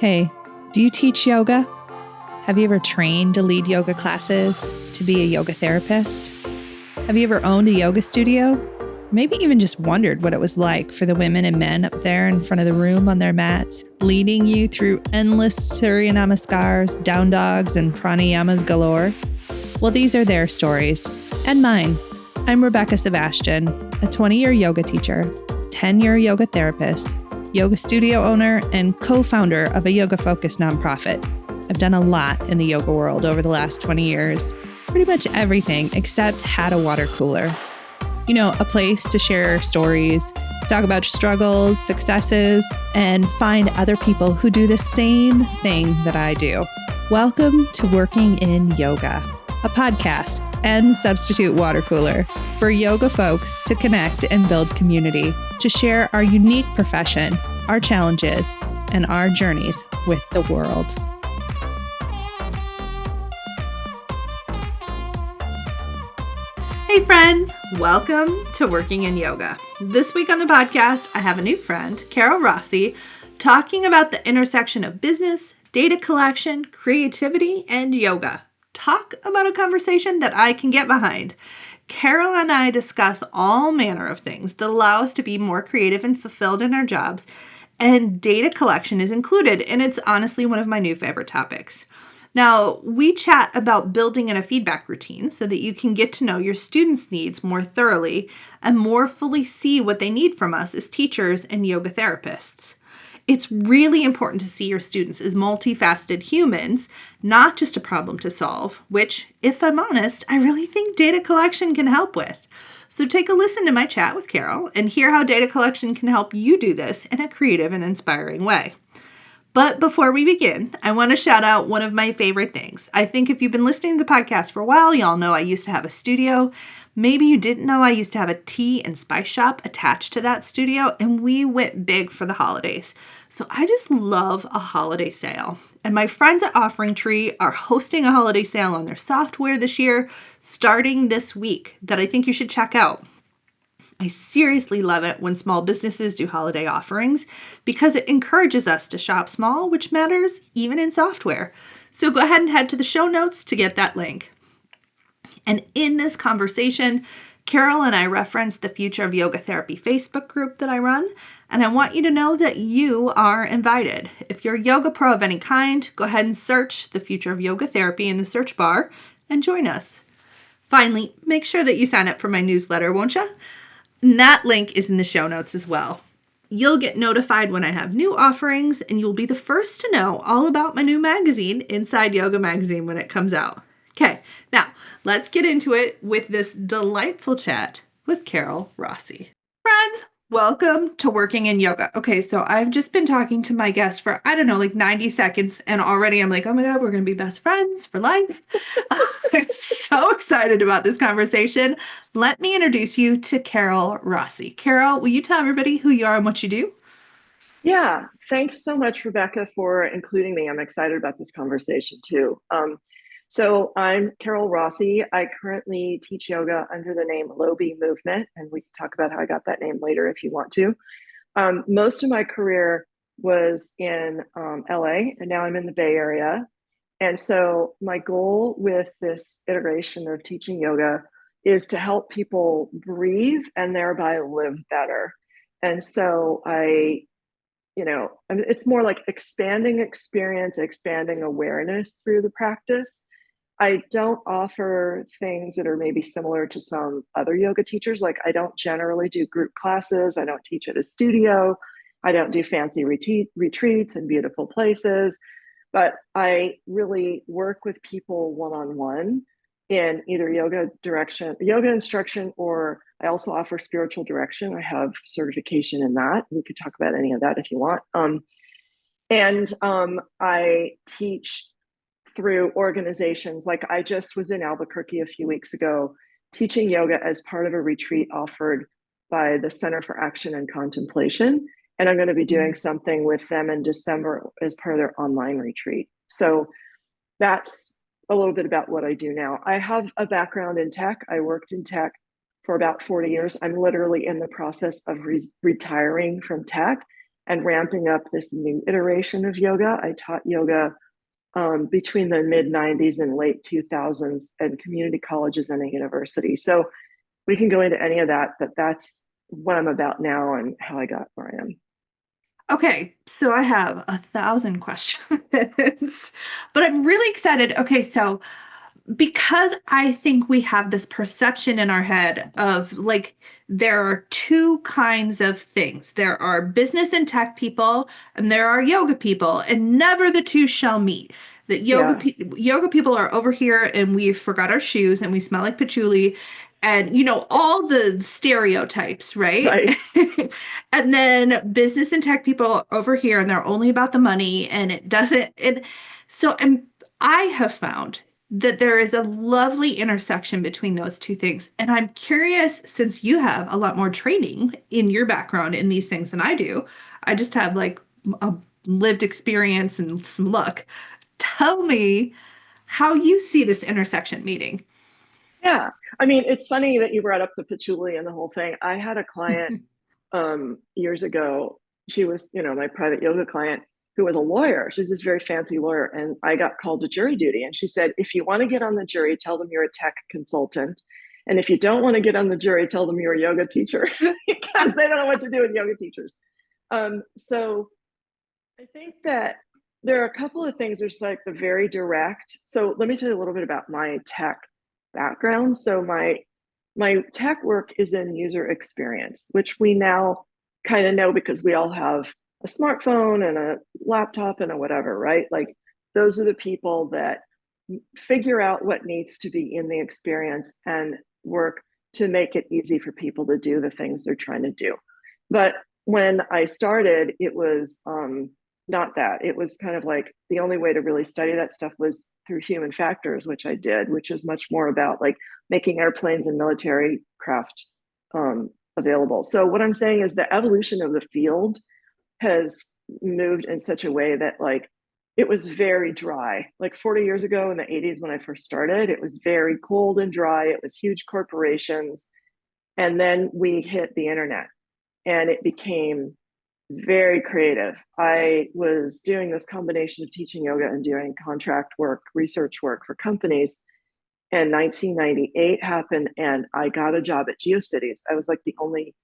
Hey, do you teach yoga? Have you ever trained to lead yoga classes, to be a yoga therapist? Have you ever owned a yoga studio? Maybe even just wondered what it was like for the women and men up there in front of the room on their mats, leading you through endless Surya Namaskars, down dogs, and pranayamas galore? Well, these are their stories, and mine. I'm Rebecca Sebastian, a 20-year yoga teacher, 10-year yoga therapist, yoga studio owner, and co-founder of a yoga-focused nonprofit. I've done a lot in the yoga world over the last 20 years. Pretty much everything except had a water cooler. You know, a place to share stories, talk about struggles, successes, and find other people who do the same thing that I do. Welcome to Working in Yoga, a podcast and substitute water cooler for yoga folks to connect and build community, to share our unique profession, our challenges, and our journeys with the world. Hey friends, welcome to Working in Yoga. This week on the podcast, I have a new friend, Carol Rossi, talking about the intersection of business, data collection, creativity, and yoga. Talk about a conversation that I can get behind. Carol and I discuss all manner of things that allow us to be more creative and fulfilled in our jobs, and data collection is included, and it's honestly one of my new favorite topics. Now, we chat about building in a feedback routine so that you can get to know your students' needs more thoroughly and more fully see what they need from us as teachers and yoga therapists. It's really important to see your students as multifaceted humans, not just a problem to solve, which, if I'm honest, I really think data collection can help with. So take a listen to my chat with Carol and hear how data collection can help you do this in a creative and inspiring way. But before we begin, I want to shout out one of my favorite things. I think if you've been listening to the podcast for a while, y'all know I used to have a studio. Maybe you didn't know I used to have a tea and spice shop attached to that studio, and we went big for the holidays. So I just love a holiday sale. And my friends at Offering Tree are hosting a holiday sale on their software this year, starting this week, that I think you should check out. I seriously love it when small businesses do holiday offerings because it encourages us to shop small, which matters even in software. So go ahead and head to the show notes to get that link. And in this conversation, Carol and I referenced the Future of Yoga Therapy Facebook group that I run, and I want you to know that you are invited. If you're a yoga pro of any kind, go ahead and search the Future of Yoga Therapy in the search bar and join us. Finally, make sure that you sign up for my newsletter, won't you? And that link is in the show notes as well. You'll get notified when I have new offerings, and you'll be the first to know all about my new magazine, Inside Yoga Magazine, when it comes out. Okay, now let's get into it with this delightful chat with Carol Rossi. Friends, welcome to Working in Yoga. Okay, so I've just been talking to my guest for, 90 seconds, and already I'm like, oh my God, we're going to be best friends for life. I'm so excited about this conversation. Let me introduce you to Carol Rossi. Carol, will you tell everybody who you are and what you do? Yeah, thanks so much, Rebecca, for including me. I'm excited about this conversation too. So I'm Carol Rossi. I currently teach yoga under the name Lobi Movement, and we can talk about how I got that name later if you want to. Most of my career was in LA, and now I'm in the Bay Area. And so my goal with this iteration of teaching yoga is to help people breathe and thereby live better. And so it's more like expanding experience, expanding awareness through the practice. I don't offer things that are maybe similar to some other yoga teachers. Like I don't generally do group classes. I don't teach at a studio. I don't do fancy retreats in beautiful places. But I really work with people one-on-one in either yoga instruction, or I also offer spiritual direction. I have certification in that. We could talk about any of that if you want. I teach through organizations. Like I just was in Albuquerque a few weeks ago teaching yoga as part of a retreat offered by the Center for Action and Contemplation. And I'm going to be doing something with them in December as part of their online retreat. So that's a little bit about what I do now. I have a background in tech. I worked in tech for about 40 years. I'm literally in the process of retiring from tech and ramping up this new iteration of yoga. I taught yoga between the mid 90s and late 2000s at community colleges and a university. So we can go into any of that, but that's what I'm about now and how I got where I am. Okay, so I have 1,000 questions, but I'm really excited. Okay, so because I think we have this perception in our head of like there are two kinds of things. There are business and tech people, and there are yoga people, and never the two shall meet. That Yeah, yoga people are over here, and we forgot our shoes, and we smell like patchouli, and all the stereotypes, right? right. And then business and tech people are over here, and they're only about the money, and it doesn't. And so, I have found that there is a lovely intersection between those two things. And I'm curious, since you have a lot more training in your background in these things than I do, I just have like a lived experience and some luck. Tell me how you see this intersection meeting. Yeah. I mean, it's funny that you brought up the patchouli and the whole thing. I had a client years ago. She was, my private yoga client who was a lawyer. She was this very fancy lawyer. And I got called to jury duty. And she said, if you want to get on the jury, tell them you're a tech consultant. And if you don't want to get on the jury, tell them you're a yoga teacher because they don't know what to do with yoga teachers. So I think that there are a couple of things. There's like the very direct. So let me tell you a little bit about my tech background. So my tech work is in user experience, which we now kind of know because we all have a smartphone and a laptop and a whatever, right? Like those are the people that figure out what needs to be in the experience and work to make it easy for people to do the things they're trying to do. But when I started, it was not that. It was kind of like the only way to really study that stuff was through human factors, which I did, which is much more about like making airplanes and military craft available. So what I'm saying is the evolution of the field has moved in such a way that like it was very dry. Like 40 years ago in the 80s when I first started, it was very cold and dry. It was huge corporations. And then we hit the internet and it became very creative. I was doing this combination of teaching yoga and doing contract work, research work for companies. And 1998 happened, and I got a job at GeoCities. I was like the only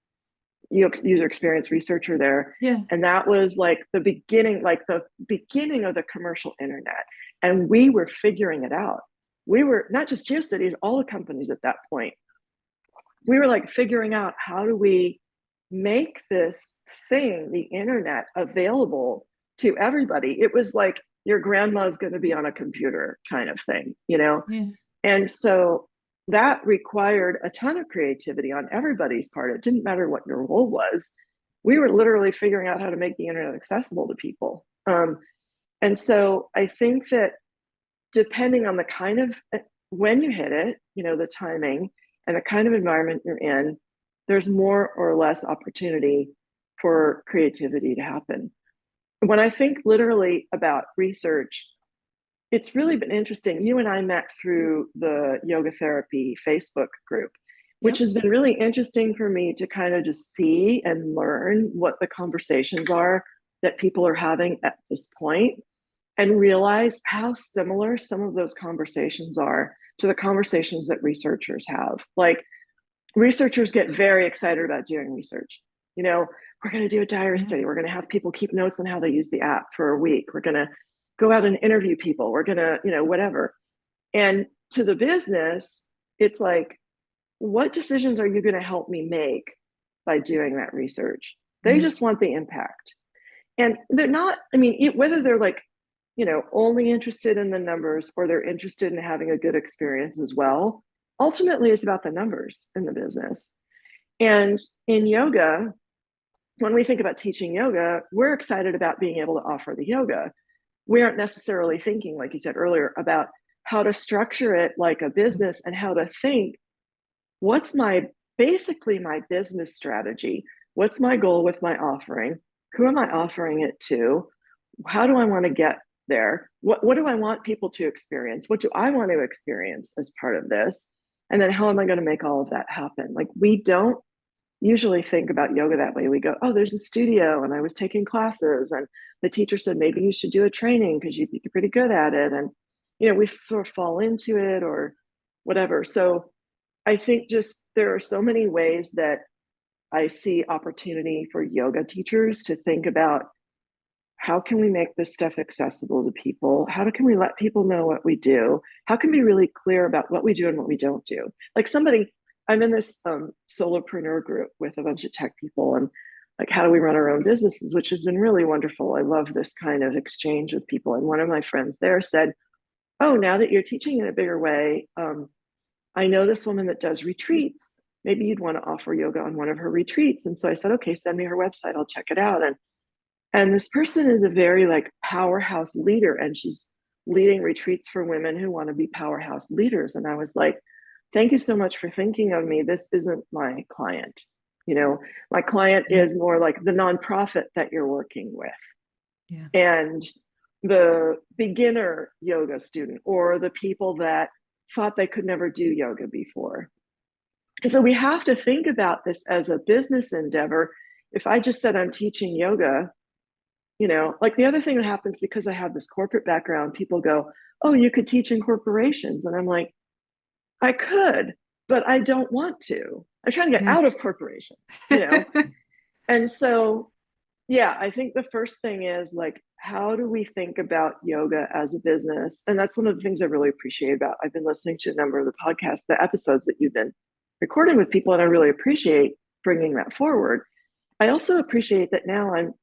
user experience researcher there. Yeah. And that was like the beginning of the commercial internet. And we were figuring it out. We were not just GeoCities, all the companies at that point. We were like figuring out how do we make this thing, the internet, available to everybody. It was like your grandma's going to be on a computer kind of thing, Yeah. And so that required a ton of creativity on everybody's part. It didn't matter what your role was. We were literally figuring out how to make the internet accessible to people. And so I think that depending on the kind of when you hit it, the timing and the kind of environment you're in, there's more or less opportunity for creativity to happen. When I think literally about research, it's really been interesting. You and I met through the yoga therapy Facebook group, which Yep. has been really interesting for me to kind of just see and learn what the conversations are that people are having at this point and realize how similar some of those conversations are to the conversations that researchers have. Like researchers get very excited about doing research. We're going to do a diary Yeah. study. We're going to have people keep notes on how they use the app for a week. We're going to go out and interview people. We're going to, whatever. And to the business, it's like, what decisions are you going to help me make by doing that research? They Yeah. just want the impact. And they're not, I mean, whether they're like, only interested in the numbers or they're interested in having a good experience as well, ultimately it's about the numbers in the business. And in yoga, when we think about teaching yoga, we're excited about being able to offer the yoga. We aren't necessarily thinking, like you said earlier, about how to structure it like a business and how to think, what's basically my business strategy? What's my goal with my offering? Who am I offering it to? How do I want to get there? What do I want people to experience? What do I want to experience as part of this? And then how am I going to make all of that happen? Like we don't usually think about yoga that way. We go, oh, there's a studio and I was taking classes and the teacher said, maybe you should do a training because you think you're pretty good at it. And, we sort of fall into it or whatever. So I think just there are so many ways that I see opportunity for yoga teachers to think about how can we make this stuff accessible to people? How can we let people know what we do? How can we be really clear about what we do and what we don't do? Like I'm in this solopreneur group with a bunch of tech people and like, how do we run our own businesses, which has been really wonderful. I love this kind of exchange with people. And one of my friends there said, oh, now that you're teaching in a bigger way, I know this woman that does retreats. Maybe you'd want to offer yoga on one of her retreats. And so I said, okay, send me her website. I'll check it out. And this person is a very like powerhouse leader, and she's leading retreats for women who want to be powerhouse leaders. And I was like, thank you so much for thinking of me. This isn't my client. My client is more like the nonprofit that you're working with. Yeah. And the beginner yoga student or the people that thought they could never do yoga before. And so we have to think about this as a business endeavor. If I just said I'm teaching yoga, like the other thing that happens because I have this corporate background, people go, oh, you could teach in corporations. And I'm like, I could, but I don't want to. I'm trying to get out of corporations, And so, yeah, I think the first thing is like, how do we think about yoga as a business? And that's one of the things I really appreciate about, I've been listening to a number of the episodes that you've been recording with people, and I really appreciate bringing that forward. I also appreciate that now I'm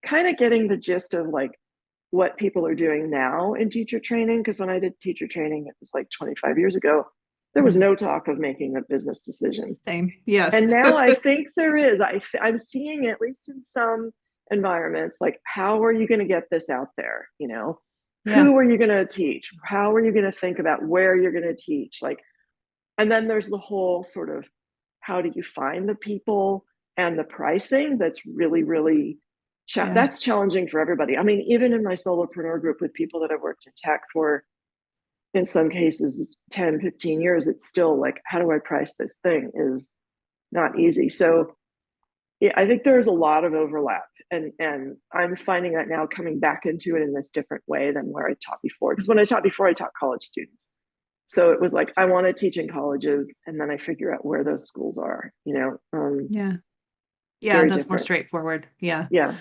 kind of getting the gist of like what people are doing now in teacher training. Because when I did teacher training, it was like 25 years ago, there was no talk of making a business decision. Same. Yes. And now I think there is. I'm seeing, at least in some environments, like, how are you going to get this out there? Who are you going to teach? How are you going to think about where you're going to teach? Like, and then there's the whole sort of, how do you find the people and the pricing? That's really, really that's challenging for everybody. I mean, even in my solopreneur group with people that have worked in tech for, in some cases, 10, 15 years, it's still like, how do I price this thing is not easy. So yeah, I think there's a lot of overlap. And I'm finding that now coming back into it in this different way than where I taught before. Because when I taught before, I taught college students. So it was like, I want to teach in colleges, and then I figure out where those schools are, Yeah, that's different. more straightforward. Yeah. Yeah.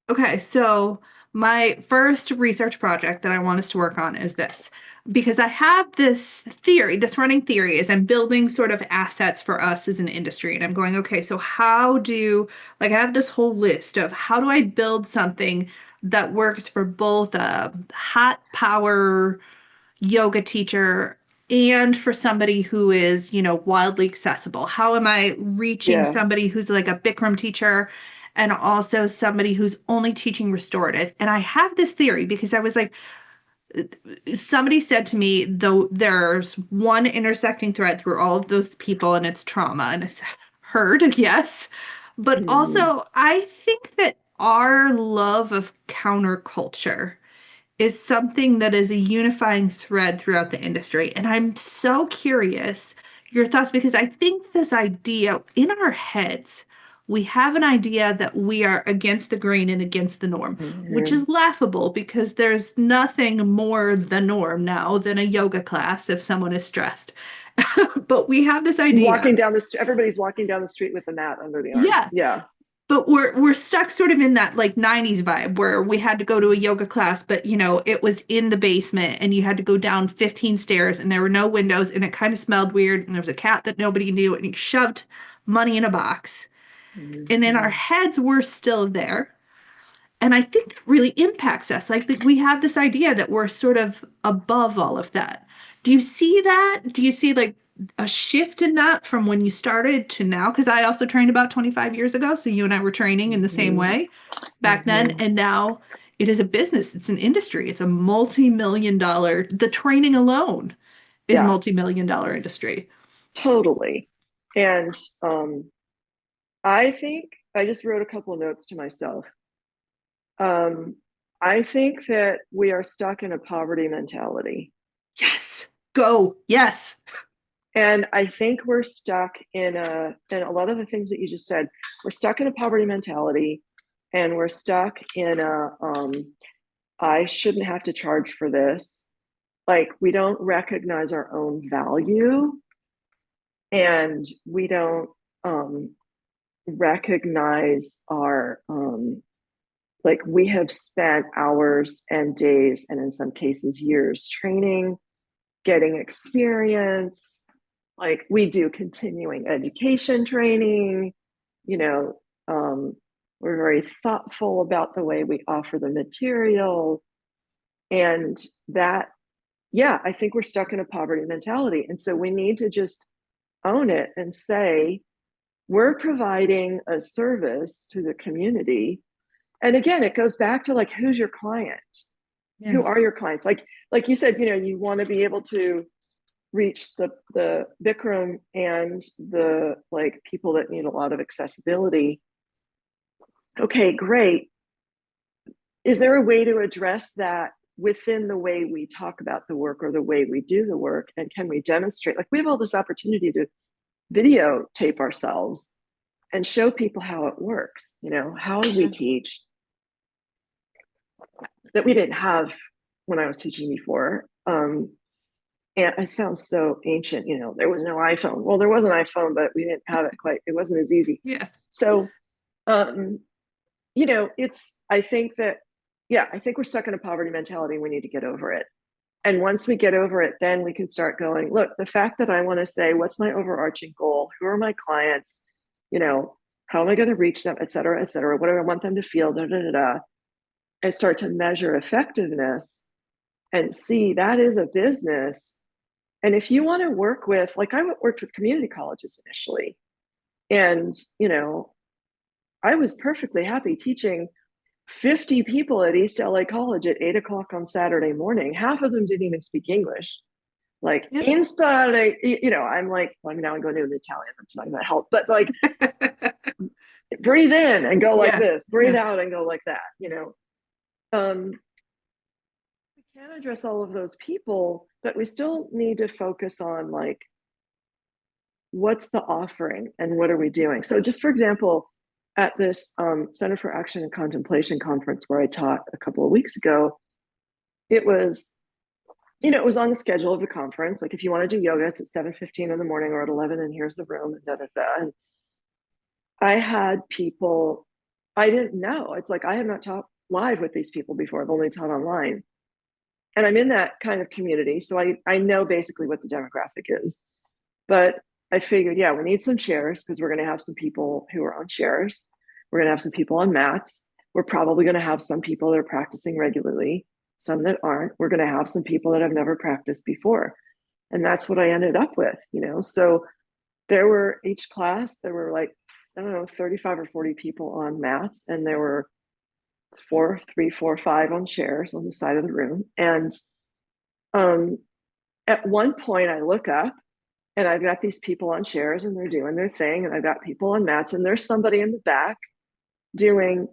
Okay, so my first research project that I want us to work on is this, because I have this theory, this running theory is I'm building sort of assets for us as an industry. And I'm going, okay, so I have this whole list of how do I build something that works for both a hot power yoga teacher and for somebody who is, wildly accessible? How am I reaching somebody who's like a Bikram teacher and also somebody who's only teaching restorative? And I have this theory because I was like, somebody said to me, though, there's one intersecting thread through all of those people, and it's trauma. And I heard, yes. But also, I think that our love of counterculture is something that is a unifying thread throughout the industry. And I'm so curious your thoughts, because I think this idea in our heads, we have an idea that we are against the grain and against the norm, which is laughable because there's nothing more the norm now than a yoga class if someone is stressed. But we have this idea. Everybody's walking down the street with a mat under the arm. Yeah. But we're stuck sort of in that like 90s vibe where we had to go to a yoga class, but it was in the basement and you had to go down 15 stairs and there were no windows and it kind of smelled weird and there was a cat that nobody knew and he shoved money in a box. And in our heads, we're still there. And I think that really impacts us. Like we have this idea that we're sort of above all of that. Do you see that? Do you see like a shift in that from when you started to now? Because I also trained about 25 years ago. So you and I were training in the same way back then. And now it is a business. It's an industry. It's a multi-million-dollar, the training alone is multi-million-dollar industry. Totally. And I think I just wrote a couple of notes to myself. I think that we are stuck in a poverty mentality. Yes. Go. Yes. And I think we're stuck in a lot of the things that you just said, we're stuck in a poverty mentality, and we're stuck in I shouldn't have to charge for this. Like, we don't recognize our own value, and we don't recognize our like, we have spent hours and days, and in some cases years, training, getting experience. Like, we do continuing education training, you know, we're very thoughtful about the way we offer the material. And that, yeah, I think we're stuck in a poverty mentality. And so we need to just own it and say, we're providing a service to the community. And again, it goes back to, like, who's your client? Yeah. Who are your clients? Like you said, you want to be able to reach the Bikram and the, like, people that need a lot of accessibility. Okay, great. Is there a way to address that within the way we talk about the work or the way we do the work? And can we demonstrate, like, we have all this opportunity to videotape ourselves and show people how it works, how we teach, that we didn't have when I was teaching before. And it sounds so ancient, there was no iPhone. Well, there was an iPhone, but we didn't have it quite, it wasn't as easy. Yeah. So, I think that, I think we're stuck in a poverty mentality. We need to get over it. And once we get over it, then we can start going, look, the fact that I want to say, what's my overarching goal? Who are my clients? How am I going to reach them, et cetera, et cetera? What do I want them to feel? Da, da, da, da. And start to measure effectiveness and see that is a business. And if you want to work with, like, I worked with community colleges initially, and, I was perfectly happy teaching 50 people at East LA College at 8 o'clock on Saturday morning. Half of them didn't even speak English. Like, inspire, I'm like, well, now I'm going to an Italian. That's not going to help. But, like, breathe in and go like this, breathe out and go like that, we can't address all of those people, but we still need to focus on, like, what's the offering and what are we doing? So just for example, at this Center for Action and Contemplation conference where I taught a couple of weeks ago, it was, it was on the schedule of the conference. Like, if you want to do yoga, it's at 7:15 in the morning or at 11, and here's the room, and da, da, da. And I had people I didn't know. It's like, I have not taught live with these people before. I've only taught online. And I'm in that kind of community. So I know basically what the demographic is. But I figured, we need some chairs, because we're going to have some people who are on chairs. We're going to have some people on mats. We're probably going to have some people that are practicing regularly, some that aren't. We're going to have some people that have never practiced before. And that's what I ended up with, So there were, each class, there were, like, I don't know, 35 or 40 people on mats, and there were 3, 4, 5 on chairs on the side of the room. And at one point I look up, and I've got these people on chairs, and they're doing their thing, and I've got people on mats, and there's somebody in the back doing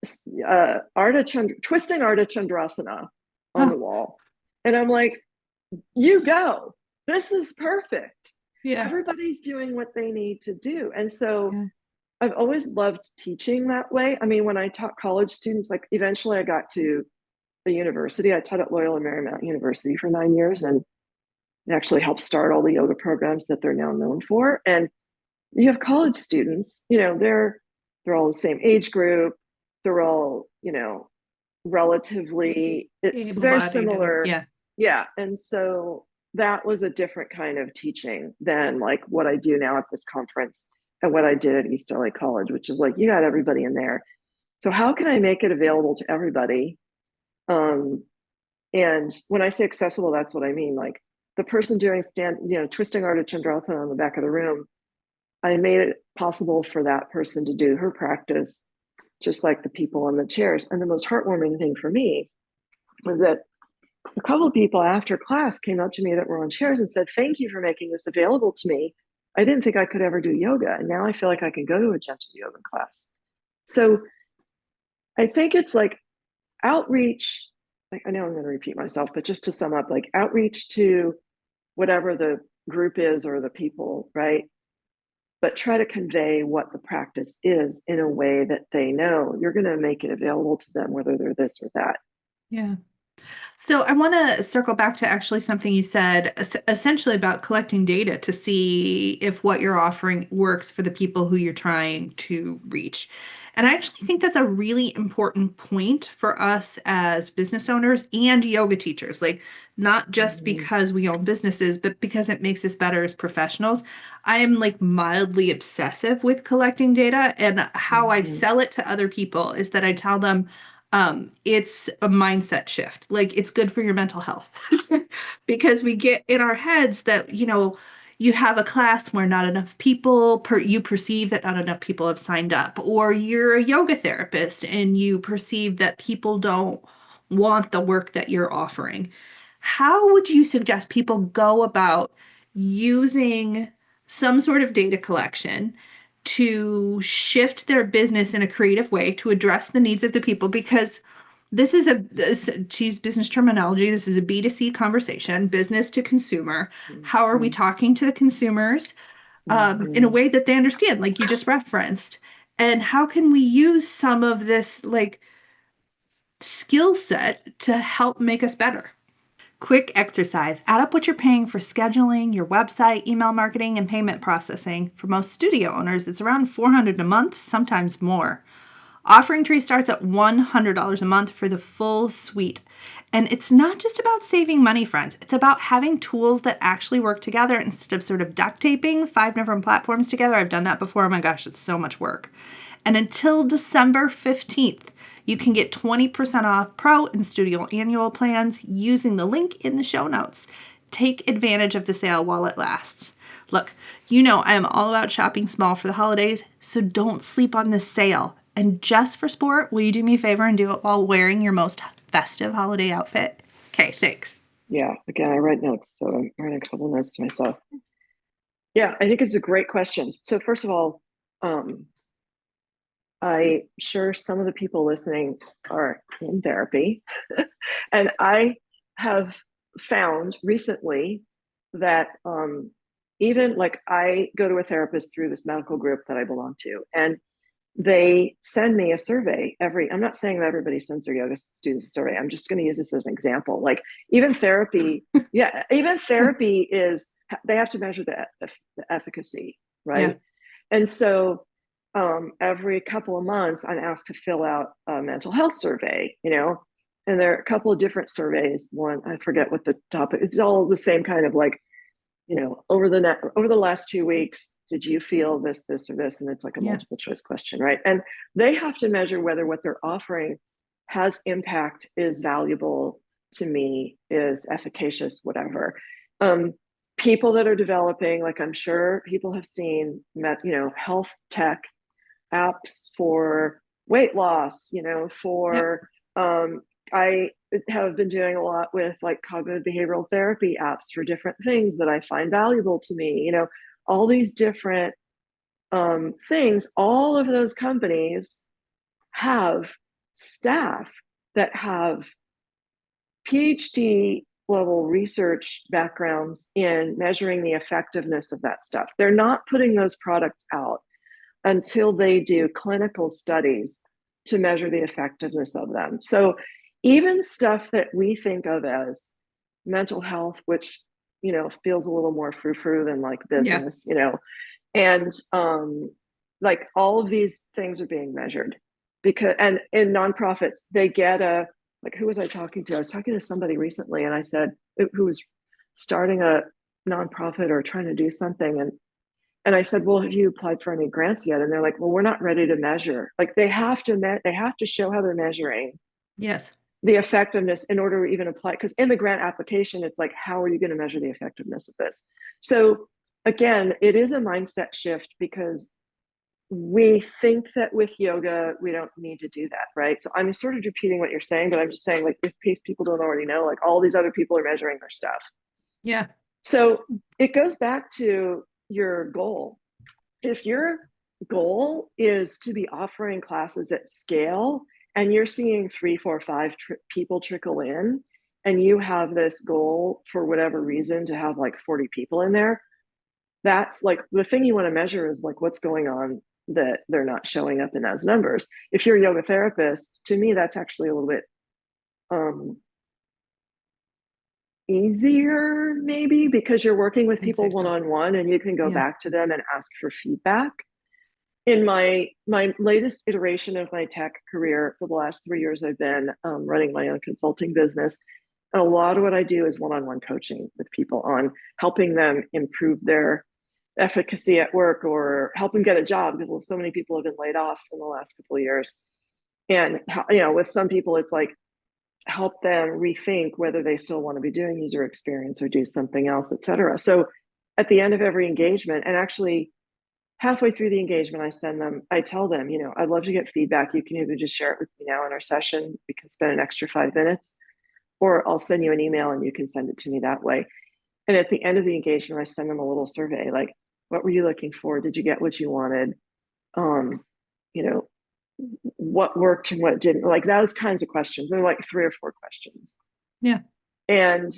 twisting Ardha Chandrasana on the wall. And I'm like, you go, this is perfect. Everybody's doing what they need to do. And so I've always loved teaching that way. I mean, when I taught college students, like, eventually I got to the university. I taught at Loyola Marymount University for 9 years, and it actually helped start all the yoga programs that they're now known for. And you have college students, they're all the same age group. They're all, relatively, it's very similar. Yeah. And so that was a different kind of teaching than, like, what I do now at this conference and what I did at East LA College, which is like, you got everybody in there. So how can I make it available to everybody? And when I say accessible, that's what I mean. Like, the person doing twisting Ardha Chandrasana on the back of the room, I made it possible for that person to do her practice just like the people on the chairs. And the most heartwarming thing for me was that a couple of people after class came up to me that were on chairs and said, thank you for making this available to me. I didn't think I could ever do yoga, and now I feel like I can go to a gentle yoga class. So I think it's like outreach. Like, I know I'm going to repeat myself, but just to sum up, like, outreach to whatever the group is or the people, right? But try to convey what the practice is in a way that they know. You're going to make it available to them, whether they're this or that. Yeah. So I want to circle back to actually something you said, essentially about collecting data to see if what you're offering works for the people who you're trying to reach. And I actually think that's a really important point for us as business owners and yoga teachers. Like, not just because we own businesses, but because it makes us better as professionals. I am like mildly obsessive with collecting data, and how I sell it to other people is that I tell them, it's a mindset shift. Like, it's good for your mental health because we get in our heads that, you have a class where not enough people you perceive that not enough people have signed up, or you're a yoga therapist and you perceive that people don't want the work that you're offering. How would you suggest people go about using some sort of data collection to shift their business in a creative way to address the needs of the people? Because to use business terminology, this is a B2C conversation, business to consumer. How are we talking to the consumers in a way that they understand, like you just referenced? And how can we use some of this like skill set to help make us better? Quick exercise. Add up what you're paying for scheduling, your website, email marketing, and payment processing. For most studio owners, it's around $400 a month, sometimes more. Offering Tree starts at $100 a month for the full suite. And it's not just about saving money, friends. It's about having tools that actually work together instead of sort of duct taping 5 different platforms together. I've done that before. Oh my gosh, it's so much work. And until December 15th, you can get 20% off Pro and Studio annual plans using the link in the show notes. Take advantage of the sale while it lasts. Look, I am all about shopping small for the holidays, so don't sleep on this sale. And just for sport, will you do me a favor and do it while wearing your most festive holiday outfit? Okay, thanks. Yeah, again, I write notes, so I'm writing a couple notes to myself. Yeah, I think it's a great question. So first of all, I'm sure some of the people listening are in therapy. And I have found recently that even like I go to a therapist through this medical group that I belong to, and they send me a survey I'm not saying that everybody sends their yoga students a survey. I'm just going to use this as an example. Like even therapy, even therapy is, they have to measure the efficacy, right? Yeah. And so every couple of months, I'm asked to fill out a mental health survey, and there are a couple of different surveys. One, I forget what the topic, it's all the same kind of like, over the last 2 weeks, did you feel this, or this? And it's like a multiple choice question, right? And they have to measure whether what they're offering has impact, is valuable to me, is efficacious, whatever. People that are developing, like I'm sure people have seen, health tech apps for weight loss, I have been doing a lot with like cognitive behavioral therapy apps for different things that I find valuable to me, all these different things. All of those companies have staff that have PhD level research backgrounds in measuring the effectiveness of that stuff. They're not putting those products out until they do clinical studies to measure the effectiveness of them. So even stuff that we think of as mental health, which, feels a little more frou-frou than like business, and like all of these things are being measured because, and in nonprofits, they get like, who was I talking to? I was talking to somebody recently, and I said, who was starting a nonprofit or trying to do something. And I said, well, have you applied for any grants yet? And they're like, well, we're not ready to measure. Like they have to show how they're measuring the effectiveness in order to even apply. Because in the grant application, it's like, how are you going to measure the effectiveness of this? So again, it is a mindset shift because we think that with yoga, we don't need to do that, right? So I'm sort of repeating what you're saying, but I'm just saying, like, in case people don't already know, like all these other people are measuring their stuff. Yeah. So it goes back to your goal. If your goal is to be offering classes at scale and you're seeing 3, 4, 5 people trickle in, and you have this goal for whatever reason to have like 40 people in there, that's like the thing you want to measure is like what's going on that they're not showing up in those numbers. If you're a yoga therapist, to me, that's actually a little bit easier maybe because you're working with people one-on-one and you can go back to them and ask for feedback. In my latest iteration of my tech career for the last 3 years, I've been running my own consulting business. And a lot of what I do is one-on-one coaching with people on helping them improve their efficacy at work or help them get a job, because so many people have been laid off in the last couple of years. And with some people, it's like help them rethink whether they still want to be doing user experience or do something else, et cetera. So at the end of every engagement, and actually halfway through the engagement, I tell them, I'd love to get feedback. You can either just share it with me now in our session, we can spend an extra 5 minutes, or I'll send you an email and you can send it to me that way. And at the end of the engagement, I send them a little survey, like, what were you looking for? Did you get what you wanted? What worked and what didn't? Like those kinds of questions. They're like 3 or 4 questions. Yeah. And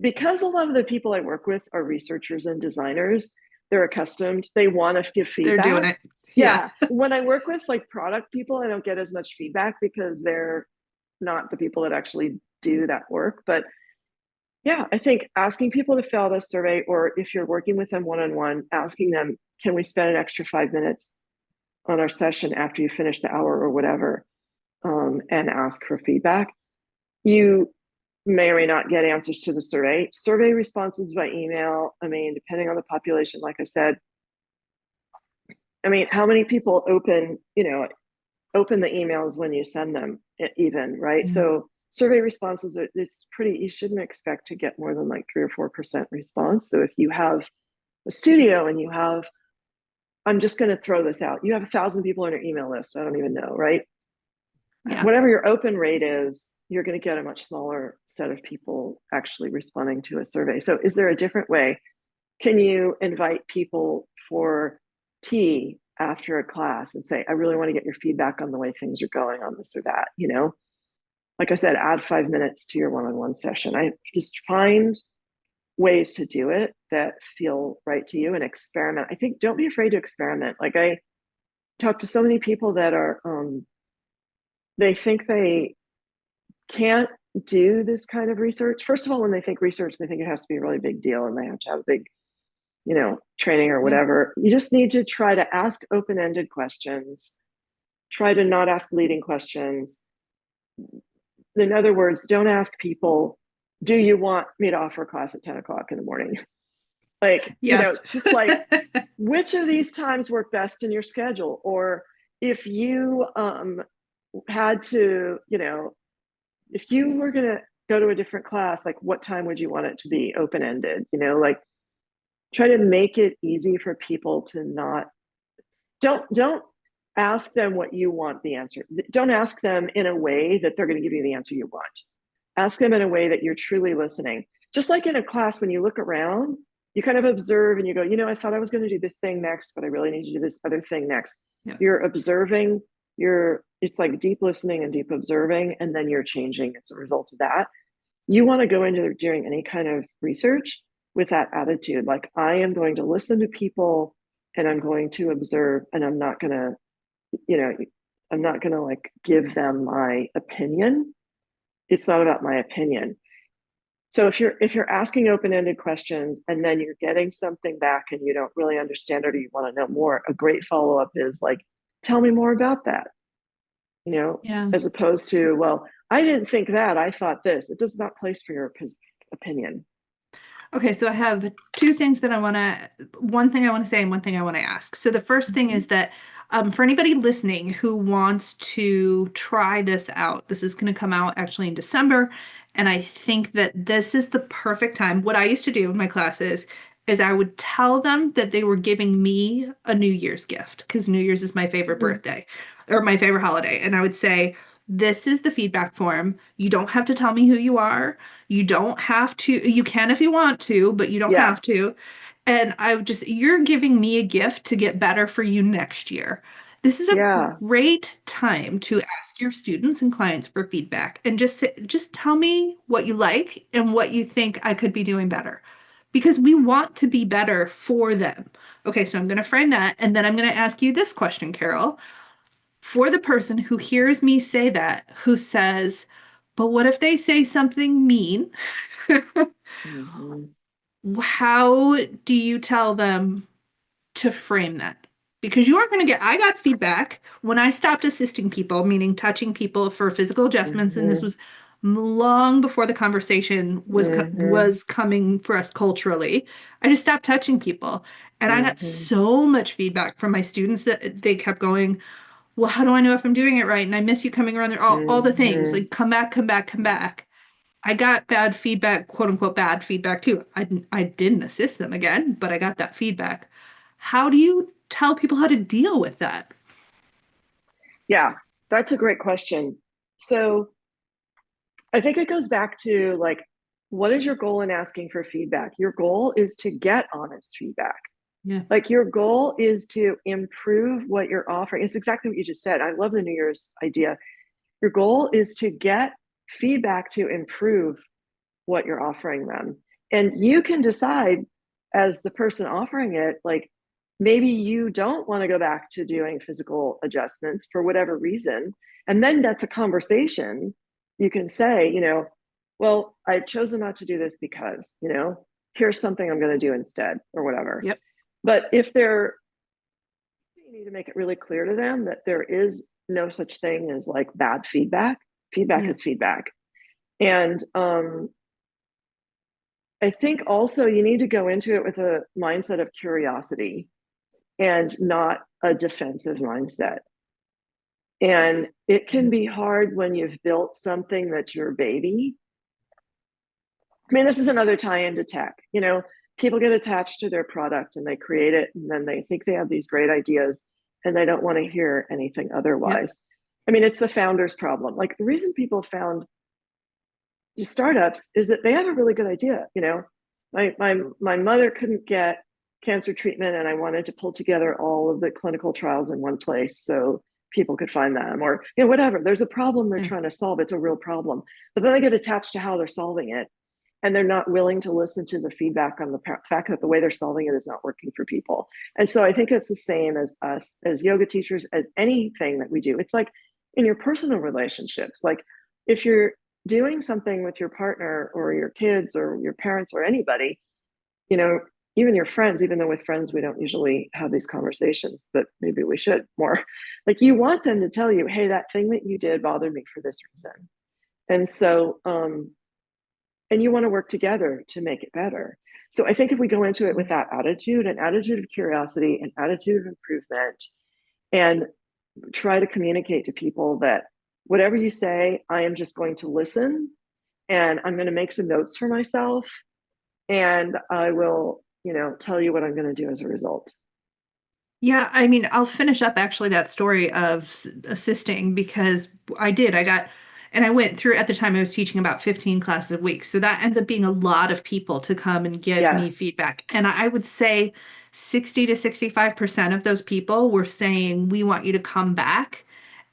because a lot of the people I work with are researchers and designers, they're accustomed. They want to give feedback. They're doing it. Yeah. When I work with like product people, I don't get as much feedback because they're not the people that actually do that work. But yeah, I think asking people to fill out a survey, or if you're working with them one-on-one, asking them, can we spend an extra 5 minutes on our session after you finish the hour or whatever, and ask for feedback. You may or may not get answers to the survey. Survey responses by email, depending on the population, like I said, how many people open the emails when you send them even, right? Mm-hmm. So survey responses, you shouldn't expect to get more than like 3 or 4% response. So if you have a studio and you have, I'm just going to throw this out, you have 1,000 people on your email list, I don't even know, right? Yeah. Whatever your open rate is, you're going to get a much smaller set of people actually responding to a survey. So is there a different way? Can you invite people for tea after a class and say, I really want to get your feedback on the way things are going on this or that? Like I said, add 5 minutes to your one-on-one session. I just find ways to do it that feel right to you and experiment. I think don't be afraid to experiment. Like I talk to so many people that are, they think they can't do this kind of research. First of all, when they think research, they think it has to be a really big deal and they have to have a big, training or whatever. You just need to try to ask open-ended questions. Try to not ask leading questions. In other words, don't ask people, do you want me to offer a class at 10 o'clock in the morning? Like, yes. Just like, which of these times work best in your schedule? Or if you had to, if you were going to go to a different class, like what time would you want it to be open-ended? Like try to make it easy for people to not, don't ask them what you want the answer. Don't ask them in a way that they're going to give you the answer you want. Ask them in a way that you're truly listening. Just like in a class, when you look around, you kind of observe and you go, I thought I was going to do this thing next, but I really need to do this other thing next. Yeah. You're observing, it's like deep listening and deep observing, and then you're changing as a result of that. You want to go into doing any kind of research with that attitude. Like, I am going to listen to people and I'm going to observe, and I'm not going to, like give them my opinion. It's not about my opinion. So if you're asking open-ended questions and then you're getting something back and you don't really understand it or you want to know more, a great follow-up is like, tell me more about that. As opposed to, well, I didn't think that, I thought this. It does not place for your opinion. Okay, so I have 2 things that one thing I want to say and one thing I want to ask. So the first thing is that for anybody listening who wants to try this out, this is going to come out actually in December. And I think that this is the perfect time. What I used to do in my classes is I would tell them that they were giving me a New Year's gift, because New Year's is my favorite birthday or my favorite holiday. And I would say, this is the feedback form. You don't have to tell me who you are. You don't have to. You can if you want to, but you don't have to. And you're giving me a gift to get better for you next year. This is a Yeah. great time to ask your students and clients for feedback and just tell me what you like and what you think I could be doing better. Because we want to be better for them. Okay, so I'm going to frame that and then I'm going to ask you this question, Carol. For the person who hears me say that, who says, but what if they say something mean? Mhm. How do you tell them to frame that? Because you are going to get, I got feedback when I stopped assisting people, meaning touching people for physical adjustments, and this Mhm. was long before the conversation Mhm. was coming for us culturally. I just stopped touching people, and I got Mhm. so much feedback from my students that they kept going, well, how do I know if I'm doing it right? And I miss you coming around there, all the things Mhm. like come back, come back, come back. I got bad feedback, quote unquote, bad feedback too. I didn't assist them again, but I got that feedback. How do you tell people how to deal with that? Yeah, that's a great question. So I think it goes back to like, what is your goal in asking for feedback? Your goal is to get honest feedback. Yeah. Like your goal is to improve what you're offering. It's exactly what you just said. I love the New Year's idea. Your goal is to get feedback to improve what you're offering them. And you can decide as the person offering it, like maybe you don't want to go back to doing physical adjustments for whatever reason. And then that's a conversation. You can say, well, I've chosen not to do this because, here's something I'm going to do instead or whatever. Yep. But if they're, you need to make it really clear to them that there is no such thing as like bad feedback. Feedback Yeah. is feedback. And I think also you need to go into it with a mindset of curiosity and not a defensive mindset. And it can be hard when you've built something that's your baby. I mean, this is another tie into tech. People get attached to their product and they create it, and then they think they have these great ideas and they don't want to hear anything Yep. otherwise. I mean, it's the founder's problem. Like the reason people found startups is that they have a really good idea. My mother couldn't get cancer treatment, and I wanted to pull together all of the clinical trials in one place so people could find them, or whatever. There's a problem they're Yeah. trying to solve. It's a real problem, but then they get attached to how they're solving it, and they're not willing to listen to the feedback on the fact that the way they're solving it is not working for people. And so I think it's the same as us as yoga teachers, as anything that we do. It's like in your personal relationships, like if you're doing something with your partner or your kids or your parents or anybody, you know, even your friends, even though with friends we don't usually have these conversations, but maybe we should more. Like you want them to tell you, hey, that thing that you did bothered me for this reason. And so, and you want to work together to make it better. So I think if we go into it with that attitude, an attitude of curiosity, an attitude of improvement, and try to communicate to people that whatever you say, I am just going to listen and I'm going to make some notes for myself and I will, tell you what I'm going to do as a result. Yeah, I mean, I'll finish up actually that story of assisting because I did. And I went through at the time I was teaching about 15 classes a week. So that ends up being a lot of people to come and give me Yes. feedback. And I would say 60 to 65% of those people were saying, we want you to come back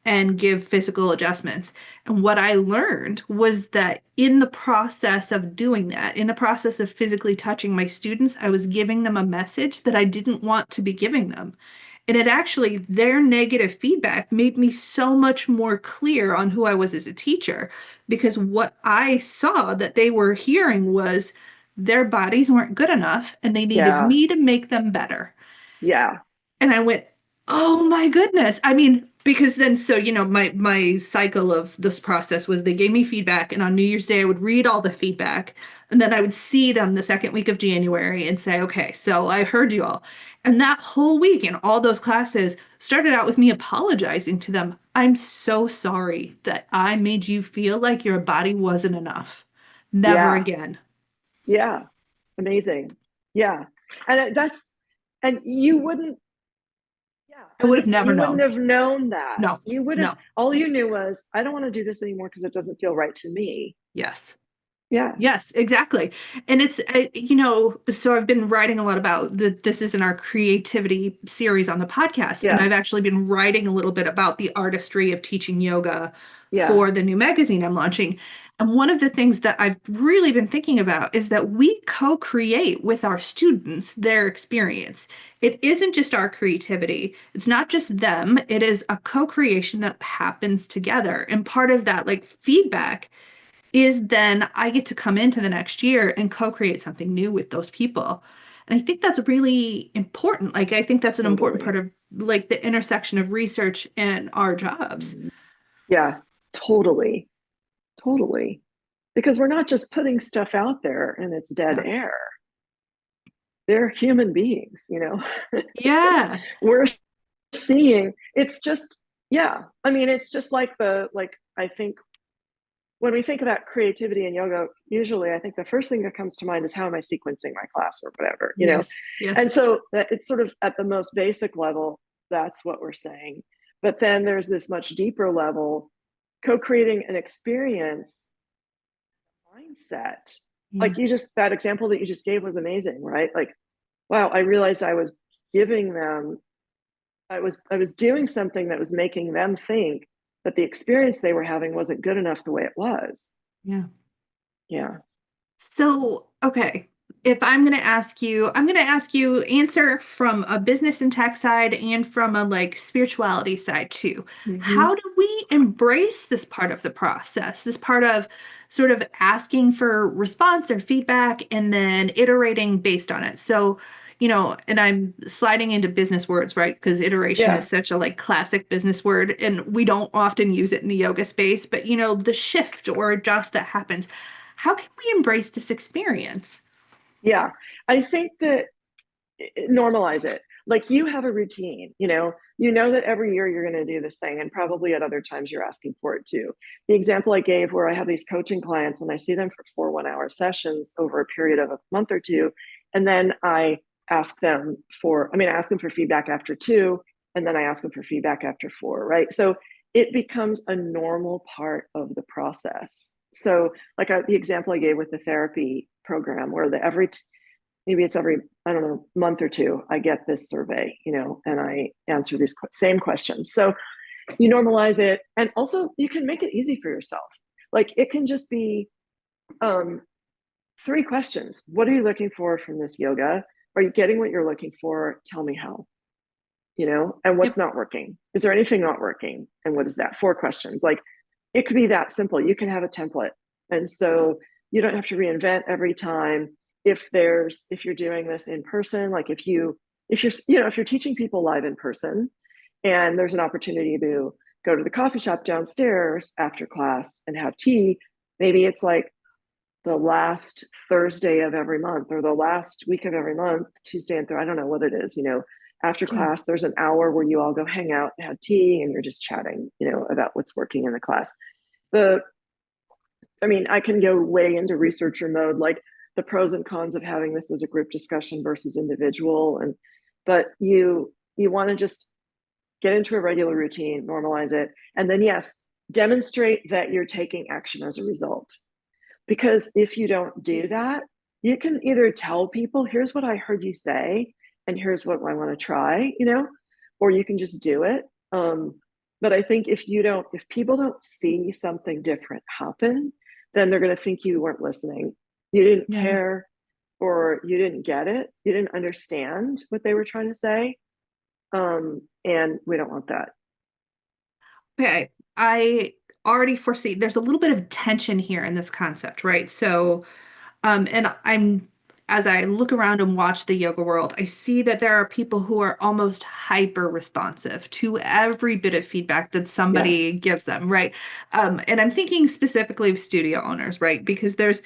and give physical adjustments. And what I learned was that in the process of doing that, in the process of physically touching my students, I was giving them a message that I didn't want to be giving them. And it actually, their negative feedback made me so much more clear on who I was as a teacher because what I saw that they were hearing was their bodies weren't good enough and they needed Yeah. me to make them better. Yeah. And I went, oh my goodness. I mean, because then so my cycle of this process was they gave me feedback and on New Year's Day I would read all the feedback and then I would see them the second week of January and say, okay, so I heard you all. And that whole week in all those classes started out with me apologizing to them. I'm so sorry that I made you feel like your body wasn't enough. Never Yeah. again. Yeah. Amazing. Yeah. And and you wouldn't, yeah. I would have And never you wouldn't known. have known that. No, You would have, no. all you knew was, I don't want to do this anymore because it doesn't feel right to me. Yes. Yeah. Yes, exactly. And it's, so I've been writing a lot about this is in our creativity series on the podcast. And Yeah. I've actually been writing a little bit about the artistry of teaching yoga Yeah. for the new magazine I'm launching. And one of the things that I've really been thinking about is that we co-create with our students their experience. It isn't just our creativity. It's not just them. It is a co-creation that happens together. And part of that, like feedback, is then I get to come into the next year and co-create something new with those people. And I think that's really important. Like, I think that's an important Totally. part of like the intersection of research and our jobs. Mhm. Yeah, totally. Totally. Because we're not just putting stuff out there and it's dead Yeah. air. They're human beings, you know. Yeah. We're seeing it's just, yeah. I mean, it's just like I think when we think about creativity in yoga, usually I think the first thing that comes to mind is how am I sequencing my class or whatever, you know? Yes. Yes. And so that it's sort of at the most basic level, that's what we're saying. But then there's this much deeper level, co-creating an experience mindset. Yeah. Like you just, that example that you just gave was amazing, right? Like, wow, I realized I was giving them, I was doing something that was making them think that the experience they were having wasn't good enough the way it was. Yeah. Yeah. So, okay, if I'm going to ask you answer from a business and tech side and from a like spirituality side too. Mm-hmm. How do we embrace this part of the process? This part of sort of asking for response or feedback and then iterating based on it. So, and I'm sliding into business words, right? Because iteration Yeah. is such a like classic business word and we don't often use it in the yoga space, but the shift or adjust that happens. How can we embrace this experience? Yeah. I think that normalize it. Like you have a routine, you know that every year you're going to do this thing, and probably at other times you're asking for it too. The example I gave where I have these coaching clients and I see them for 4 1-hour sessions over a period of a month or two. And then I ask them for feedback after two, and then I ask them for feedback after four, right? So it becomes a normal part of the process. So, like the example I gave with the therapy program, where maybe it's every, I don't know, month or two, I get this survey, and I answer these same questions. So you normalize it, and also you can make it easy for yourself. Like it can just be 3 questions. What are you looking for from this yoga? Are you getting what you're looking for? Tell me how, and Yep. what's not working. Is there anything not working? And what is that? 4 questions. Like it could be that simple. You can have a template. And so you don't have to reinvent every time. If you're doing this in person, like if you're teaching people live in person and there's an opportunity to go to the coffee shop downstairs after class and have tea, maybe it's like the last Thursday of every month or the last week of every month, Tuesday and Thursday, I don't know what it is, after Sure. class, there's an hour where you all go hang out and have tea and you're just chatting, about what's working in the class. The, I mean, I can go way into researcher mode, like the pros and cons of having this as a group discussion versus individual. But you want to just get into a regular routine, normalize it. And then yes, demonstrate that you're taking action as a result. Because if you don't do that, you can either tell people, here's what I heard you say, and here's what I want to try, or you can just do it. But I think if people don't see something different happen, then they're going to think you weren't listening. You didn't Yeah. care, or you didn't get it. You didn't understand what they were trying to say. And we don't want that. Okay. I already foresee there's a little bit of tension here in this concept, right? So, and as I look around and watch the yoga world, I see that there are people who are almost hyper responsive to every bit of feedback that Yeah. somebody gives them, right? And I'm thinking specifically of studio owners, right? Because there's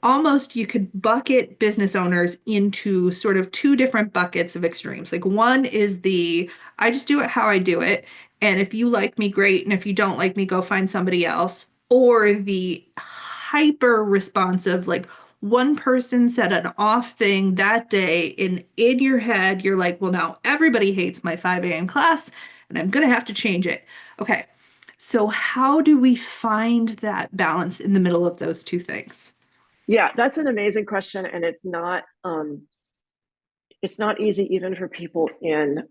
almost you could bucket business owners into sort of two different buckets of extremes. Like one is the I just do it how I do it. And if you like me, great. And if you don't like me, go find somebody else. Or the hyper responsive, like one person said an off thing that day, and in your head, you're like, well, now everybody hates my 5 a.m. class, and I'm going to have to change it. Okay. So, how do we find that balance in the middle of those two things? Yeah, that's an amazing question, and it's not easy even for people in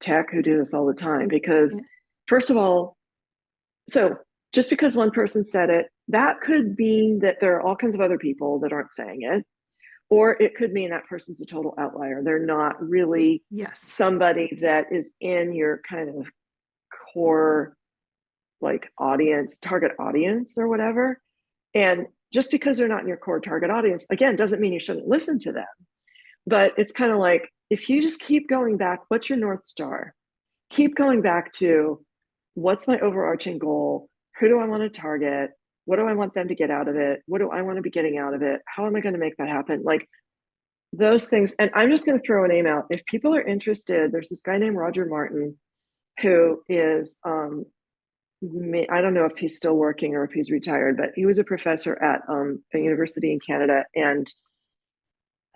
tech who do this all the time because, first of all, so just because one person said it, that could mean that there are all kinds of other people that aren't saying it, or it could mean that person's a total outlier. They're not really Yes. somebody that is in your kind of core like audience, target audience or whatever. And just because they're not in your core target audience, again, doesn't mean you shouldn't listen to them. But it's kind of like if you just keep going back, what's your North Star? Keep going back to what's my overarching goal? Who do I want to target? What do I want them to get out of it? What do I want to be getting out of it? How am I going to make that happen? Like those things. And I'm just going to throw a name out. If people are interested, there's this guy named Roger Martin who is, I don't know if he's still working or if he's retired, but he was a professor at a university in Canada. And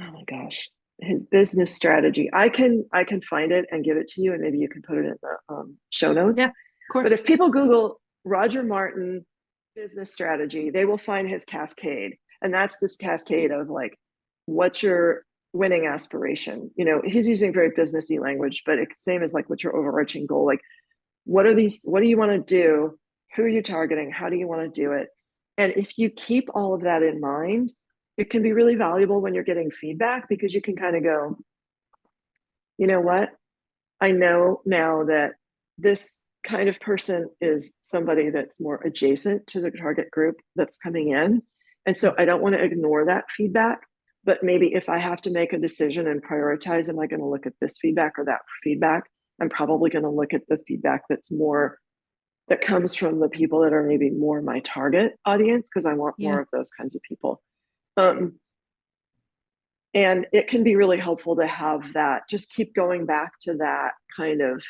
oh my gosh, his business strategy. I can find it and give it to you, and maybe you can put it in the show notes. Yeah, of But course. if people Google Roger Martin business strategy, they will find his cascade, and that's this cascade of like, what's your winning aspiration? You know, he's using very businessy language, but it's same as like, what's your overarching goal? Like, what are these? What do you want to do? Who are you targeting? How do you want to do it? And if you keep all of that in mind, it can be really valuable when you're getting feedback because you can kind of go, you know what? I know now that this kind of person is somebody that's more adjacent to the target group that's coming in. And so I don't want to ignore that feedback. But maybe if I have to make a decision and prioritize, am I going to look at this feedback or that feedback? I'm probably going to look at the feedback that's more that comes from the people that are maybe more my target audience because I want more of those kinds of people. Um, and it can be really helpful to have that, just keep going back to that kind of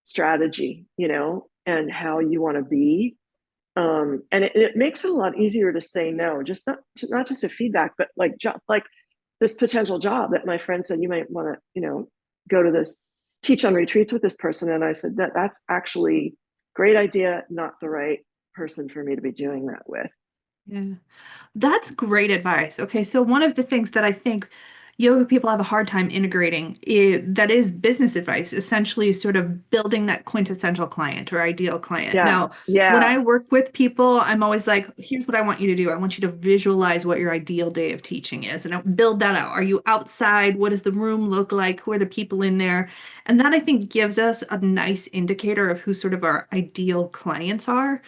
strategy, you know, and how you want to be. And it makes it a lot easier to say no, just not just a feedback, but like like this potential job that my friend said, you might want to, you know, go to this teach on retreats with this person. And I said that's actually great idea, not the right person for me to be doing that with. Yeah. That's great advice. Okay, so one of the things that I think yoga people have a hard time integrating that is business advice, essentially sort of building that quintessential client or ideal client. Yeah. Now, when Yeah. I work with people, I'm always like, here's what I want you to do. I want you to visualize what your ideal day of teaching is and build that out. Are you outside? What does the room look like? Who are the people in there? And that I think gives us a nice indicator of who sort of our ideal clients are.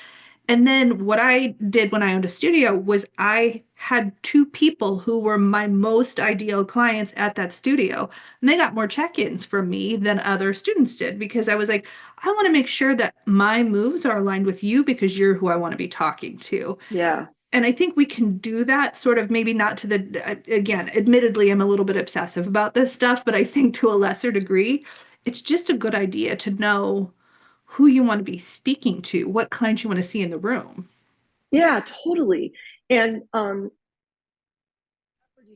And then what I did when I owned a studio was I had two people who were my most ideal clients at that studio. And they got more check-ins from me than other students did because I was like, I want to make sure that my moves are aligned with you because you're who I want to be talking to. Yeah. And I think we can do that sort of maybe not to again, admittedly, I'm a little bit obsessive about this stuff, but I think to a lesser degree, it's just a good idea to know who you want to be speaking to, what clients you want to see in the room. Yeah, totally. And you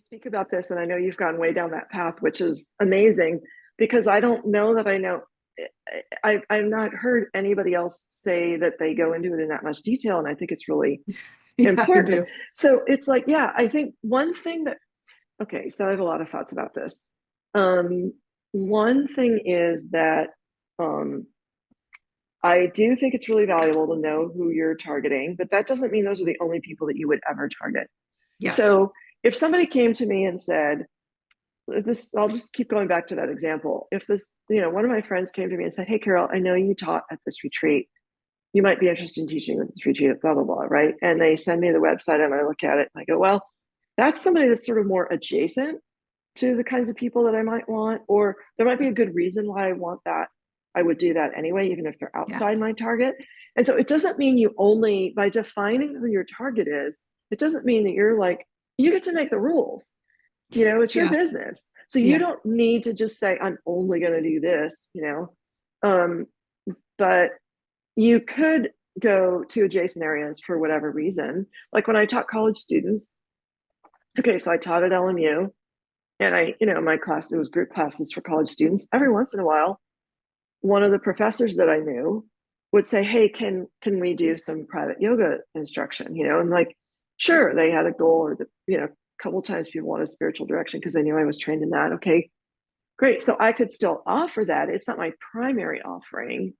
speak about this, and I know you've gone way down that path, which is amazing because I don't know that I know. I've not heard anybody else say that they go into it in that much detail, and I think it's really Yeah, I important. do. So it's like, yeah, I think one thing that, okay, so I have a lot of thoughts about this. Um, One thing is that um, I do think it's really valuable to know who you're targeting, but that doesn't mean those are the only people that you would ever target. Yes. So if somebody came to me and said, is this, I'll just keep going back to that example. If this, you know, one of my friends came to me and said, hey, Carol, I know you taught at this retreat. You might be interested in teaching at this retreat, blah, blah, blah, right? And they send me the website and I look at it and I go, well, that's somebody that's sort of more adjacent to the kinds of people that I might want, or there might be a good reason why I want that. I would do that anyway, even if they're Yeah. outside my target. And so it doesn't mean you only, by defining who your target is, it doesn't mean that you're like, you get to make the rules. You know, it's your Yeah. business. So you Yeah. don't need to just say, I'm only going to do this, you know. Um, but you could go to adjacent areas for whatever reason. Like when I taught college students, okay, so I taught at LMU and I, you know, my class, it was group classes for college students. Every once in a while, one of the professors that I knew would say, hey, can we do some private yoga instruction? You know, and like Sure, they had a goal, or a couple times people wanted spiritual direction because they knew I was trained in that. Okay, great. So I could still offer that. It's not my primary offering,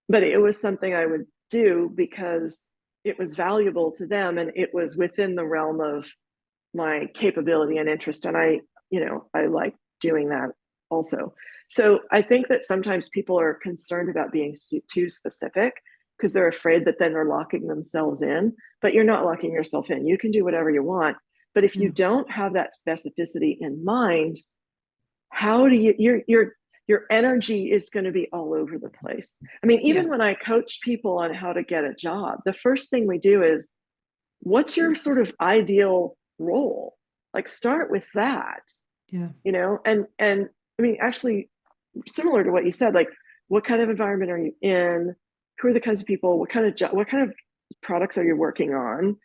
but it was something I would do because it was valuable to them and it was within the realm of my capability and interest. And I like doing that also. So I think that sometimes people are concerned about being too specific because they're afraid that then they're locking themselves in, but you're not locking yourself in. You can do whatever you want. But if you don't have that specificity in mind, how do your energy is going to be all over the place. I mean, even when I coach people on how to get a job, the first thing we do is, what's your sort of ideal role? Like, start with that. And I mean, actually, similar to what you said, like, what kind of environment are you in? Who are the kinds of people? What kind of products are you working on?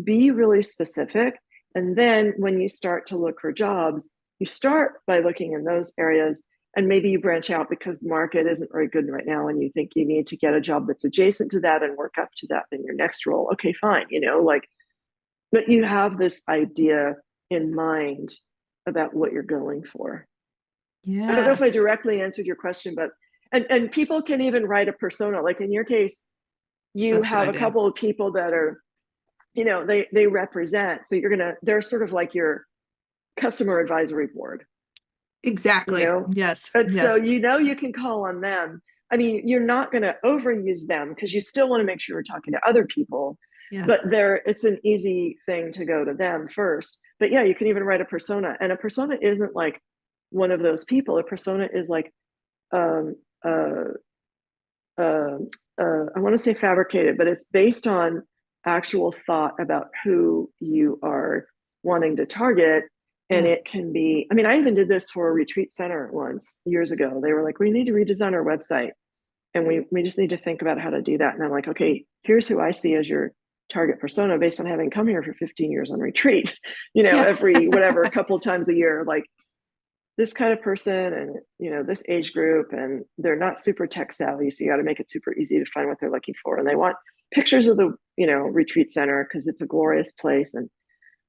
Be really specific. And then when you start to look for jobs, you start by looking in those areas, and maybe you branch out because the market isn't very good right now and you think you need to get a job that's adjacent to that and work up to that in your next role. Okay, fine. But you have this idea in mind about what you're going for. I don't know if I directly answered your question, but and people can even write a persona. Like in your case, you have a couple of people that are, they represent. So they're sort of like your customer advisory board. Exactly. Yes. And so you can call on them. I mean, you're not going to overuse them because you still want to make sure you're talking to other people. But it's an easy thing to go to them first. But yeah, you can even write a persona, and a persona isn't like one of those people. A persona is like, um, uh, I want to say fabricated, but it's based on actual thought about who you are wanting to target. And it can be, I mean, I even did this for a retreat center once years ago. They were like, we need to redesign our website and we just need to think about how to do that. And I'm like, okay, here's who I see as your target persona based on having come here for 15 years on retreat, every whatever, a couple of times a year, like this kind of person and, this age group, and they're not super tech savvy. So you got to make it super easy to find what they're looking for. And they want pictures of the, retreat center because it's a glorious place. And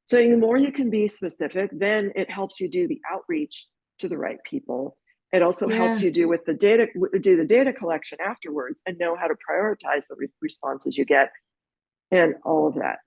so the more you can be specific, then it helps you do the outreach to the right people. It also helps you do the data collection afterwards and know how to prioritize the responses you get and all of that.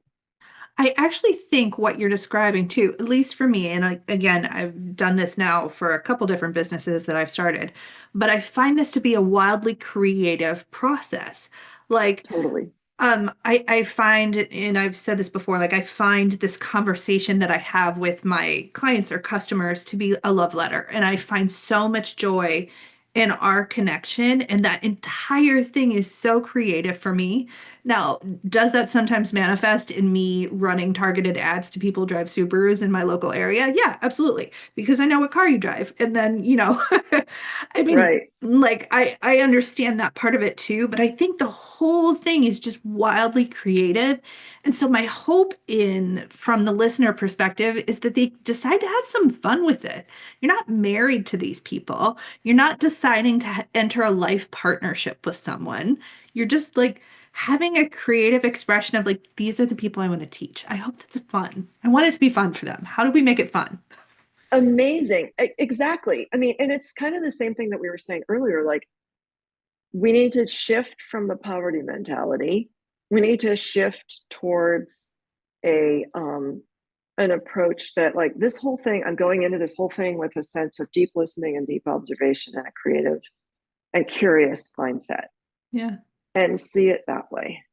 I actually think what you're describing too, at least for me, and again, I've done this now for a couple different businesses that I've started, but I find this to be a wildly creative process. Like, totally. I find, and I've said this before, like I find this conversation that I have with my clients or customers to be a love letter. And I find so much joy in our connection. And that entire thing is so creative for me. Now, does that sometimes manifest in me running targeted ads to people who drive Subarus in my local area? Yeah, absolutely. Because I know what car you drive. And then, I mean, right. Like I understand that part of it too, but I think the whole thing is just wildly creative. And so my hope in from the listener perspective is that they decide to have some fun with it. You're not married to these people. You're not deciding to enter a life partnership with someone. You're just like having a creative expression of like, these are the people I want to teach. I hope that's fun. I want it to be fun for them. How do we make it fun? Amazing. Exactly. I mean, and it's kind of the same thing that we were saying earlier. Like, we need to shift from the poverty mentality. We need to shift towards a an approach that, like, this whole thing, I'm going into this whole thing with a sense of deep listening and deep observation and a creative and curious mindset. Yeah. And see it that way.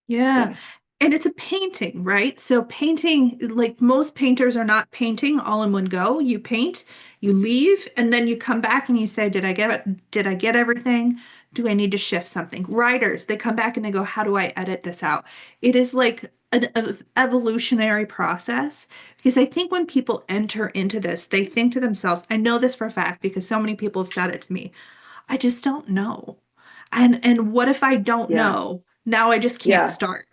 Yeah. And it's a painting, right? So painting, like most painters are not painting all in one go. You paint, you leave, and then you come back and you say, did I get it? Did I get everything? Do I need to shift something? Writers, they come back and they go, how do I edit this out? It is like an evolutionary process because I think when people enter into this, they think to themselves, I know this for a fact because so many people have said it to me. I just don't know. And what if I don't know? Now I just can't start.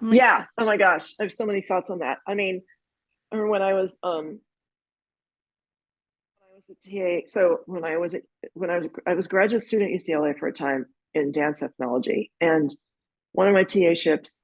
Like, Oh my gosh, I have so many thoughts on that. I mean, I remember when I was a TA. So I was a graduate student at UCLA for a time in dance ethnology, and one of my TA ships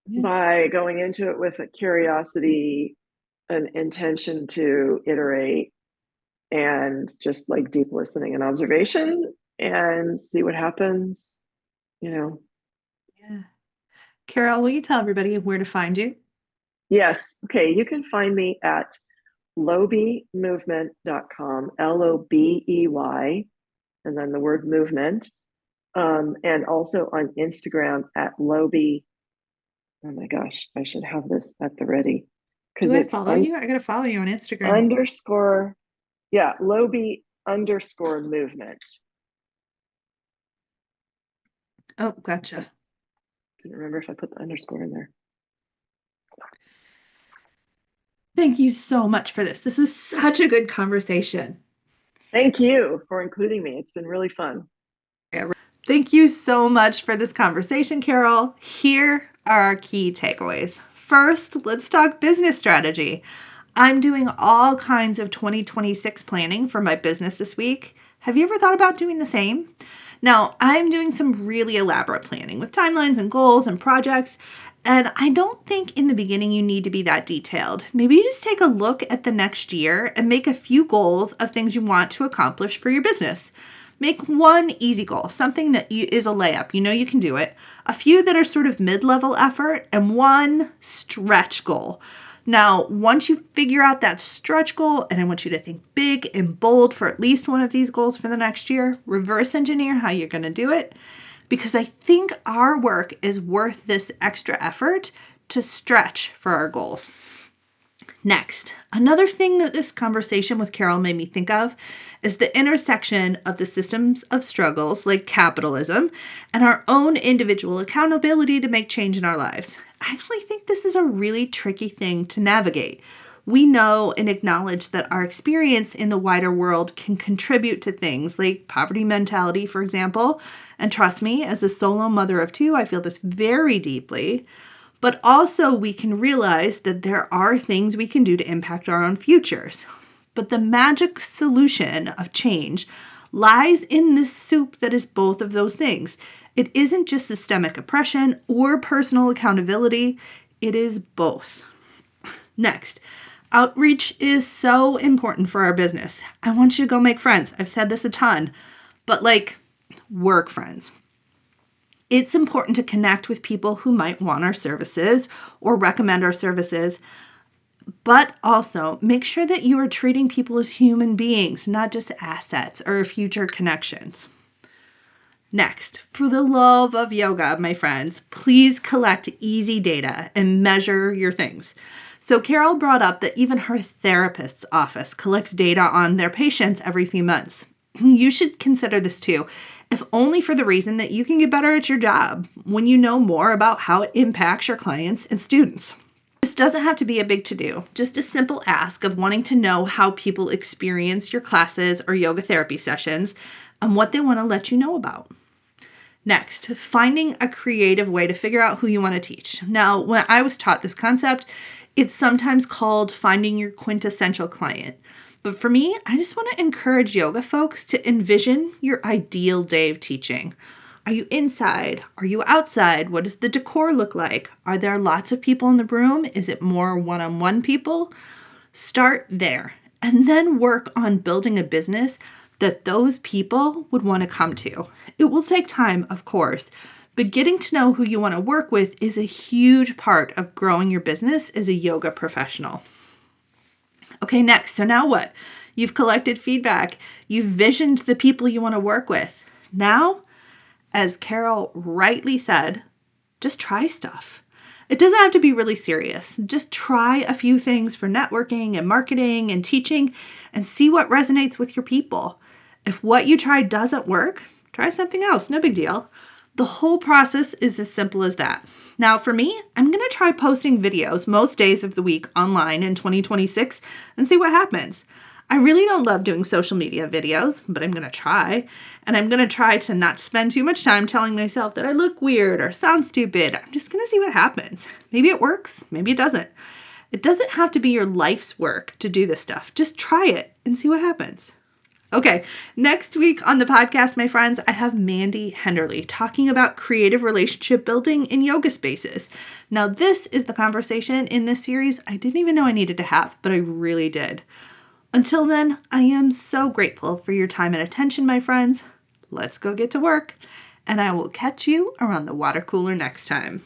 by going into it with a curiosity, an intention to iterate, and just like deep listening and observation and see what happens, you know. Yeah. Carol, will you tell everybody where to find you? Yes. Okay. You can find me at lobeemovement.com, LOBEY, and then the word movement. And also on Instagram at Lobie. Oh my gosh, I should have this at the ready because Do I it's follow you? I gotta follow you on Instagram. underscore, yeah, Lobie underscore movement. Oh, gotcha. Couldn't remember if I put the underscore in there. Thank you so much for this. This was such a good conversation. Thank you for including me. It's been really fun. Thank you so much for this conversation, Carol. Here are our key takeaways. First, let's talk business strategy. I'm doing all kinds of 2026 planning for my business this week. Have you ever thought about doing the same? Now, I'm doing some really elaborate planning with timelines and goals and projects, and I don't think in the beginning you need to be that detailed. Maybe you just take a look at the next year and make a few goals of things you want to accomplish for your business. Make one easy goal, something that is a layup. You know you can do it. A few that are sort of mid-level effort, and one stretch goal. Now, once you figure out that stretch goal, and I want you to think big and bold for at least one of these goals for the next year, reverse engineer how you're going to do it, because I think our work is worth this extra effort to stretch for our goals. Next, another thing that this conversation with Carol made me think of is the intersection of the systems of struggles like capitalism and our own individual accountability to make change in our lives. I actually think this is a really tricky thing to navigate. We know and acknowledge that our experience in the wider world can contribute to things like poverty mentality, for example. And trust me, as a solo mother of two, I feel this very deeply. But also we can realize that there are things we can do to impact our own futures. But the magic solution of change lies in this soup that is both of those things. It isn't just systemic oppression or personal accountability, it is both. Next, outreach is so important for our business. I want you to go make friends. I've said this a ton, but like work friends. It's important to connect with people who might want our services or recommend our services, but also make sure that you are treating people as human beings, not just assets or future connections. Next, for the love of yoga, my friends, please collect easy data and measure your things. So Carol brought up that even her therapist's office collects data on their patients every few months. You should consider this too, if only for the reason that you can get better at your job when you know more about how it impacts your clients and students. This doesn't have to be a big to-do, just a simple ask of wanting to know how people experience your classes or yoga therapy sessions and what they want to let you know about. Next, finding a creative way to figure out who you want to teach. Now, when I was taught this concept, it's sometimes called finding your quintessential client. But for me, I just want to encourage yoga folks to envision your ideal day of teaching. Are you inside? Are you outside? What does the decor look like? Are there lots of people in the room? Is it more one-on-one people? Start there and then work on building a business that those people would want to come to. It will take time, of course, but getting to know who you want to work with is a huge part of growing your business as a yoga professional. Okay, next. So now what? You've collected feedback. You've visioned the people you want to work with. Now, as Carol rightly said, just try stuff. It doesn't have to be really serious. Just try a few things for networking and marketing and teaching and see what resonates with your people. If what you try doesn't work, try something else. No big deal. The whole process is as simple as that. Now, for me, I'm going to try posting videos most days of the week online in 2026 and see what happens. I really don't love doing social media videos, but I'm going to try. And I'm going to try to not spend too much time telling myself that I look weird or sound stupid. I'm just going to see what happens. Maybe it works, maybe it doesn't. It doesn't have to be your life's work to do this stuff. Just try it and see what happens. Okay, next week on the podcast, my friends, I have Mandy Henderly talking about creative relationship building in yoga spaces. Now, this is the conversation in this series I didn't even know I needed to have, but I really did. Until then, I am so grateful for your time and attention, my friends. Let's go get to work, and I will catch you around the water cooler next time.